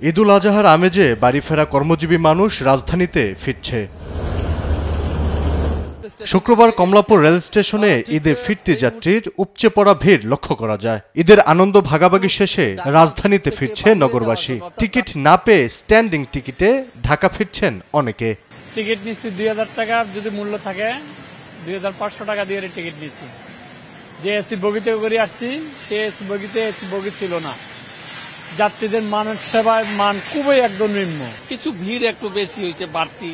ঈদুল আজহার আমেজে বাড়ি ফেরা কর্মজীবী মানুষ রাজধানীতে ফিরছে। শুক্রবার কমলাপুর রেল স্টেশনে ঈদে ফিরতি যাত্রীর উপচে পড়া ভিড় লক্ষ্য করা যায়। ঈদের আনন্দ ভাগাভাগি শেষে রাজধানীতে ফিরছে নগরবাসী। টিকিট না পেয়ে স্ট্যান্ডিং টিকিটে ঢাকা ফিরছেন অনেকে। টিকিট নিচ্ছি 2000 টাকা, যদি মূল্য থাকে 2500 টাকা দিয়ে টিকিট নিচ্ছি। যে এসি বগিতে করে আসছি, সে এসি বগিতে এসি বগি ছিল না। যাত্রীদের মানের সেবায় মান খুবই একদম নিম্ন। কিছু ভিড় একটু বেশি হয়েছে, বাড়তি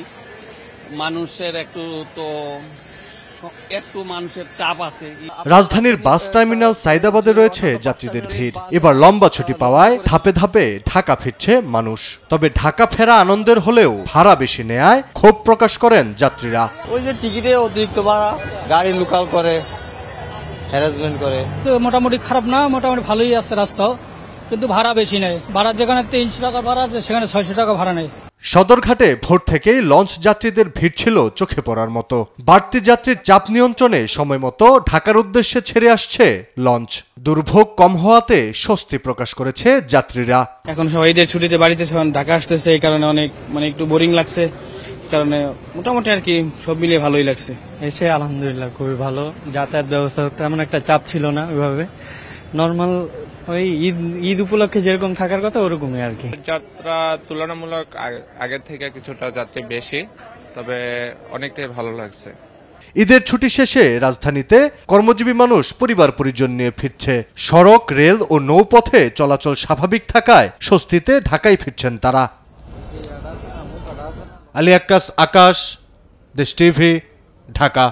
মানুষের একটু মানুষের চাপ আছে। রাজধানীর বাস টার্মিনাল সাইদাবাদে রয়েছে যাত্রীদের ভিড়। এবার লম্বা ছুটি পাওয়ায় ধাপে ধাপে ঢাকা ফিরছে মানুষ। তবে ঢাকা ফেরা আনন্দের হলেও ভাড়া বেশি নেয়ায় ক্ষোভ প্রকাশ করেন যাত্রীরা। ওই যে টিকিটে অতিরিক্ত ভাড়া, গাড়ি লোকাল করে, হ্যারাসমেন্ট করে। মোটামুটি খারাপ না, মোটামুটি ভালোই আছে রাস্তাও, কিন্তু ভাড়া বেশি নেয়। ভাড়া যেখানে 300 টাকা ভাড়া আছে, সেখানে 600 টাকা ভাড়া নেয়। সদরঘাটে ভোর থেকেই লঞ্চ যাত্রীদের ভিড় ছিল চোখে পড়ার মতো। বাড়তি যাত্রীর চাপ নিয়ন্ত্রণে সময় মতো ঢাকার উদ্দেশ্যে ছেড়ে আসছে লঞ্চ। দুর্ভোগ কম হওয়াতে স্বস্তি প্রকাশ করেছে যাত্রীরা। এখন সবাই ঈদের ছুটিতে বাড়িতে ঢাকা আসতেছে, এই কারণে অনেক একটু বোরিং লাগছে। কারণে মোটামুটি আর কি সব মিলিয়ে ভালোই লাগছে। এসে আলহামদুলিল্লাহ খুবই ভালো। যাতায়াত ব্যবস্থা তেমন একটা চাপ ছিল না, ওইভাবে নর্মাল ওই ঈদ উপলক্ষে যেরকম থাকার কথা ওরকমই আর কি। যাত্রা তুলনামূলক আগের থেকে কিছুটা যাত্রী বেশি, তবে অনেকটাই ভালো লাগছে। ঈদের ছুটি শেষে রাজধানীতে কর্মজীবী মানুষ পরিবার পরিজন নিয়ে ফিরছে। সড়ক, রেল ও নৌপথে চলাচল স্বাভাবিক থাকায় স্বস্তিতে ঢাকায় ফিরছেন তারা। আলী আক্কাস, আকাশ, দেশ টিভি, ঢাকা।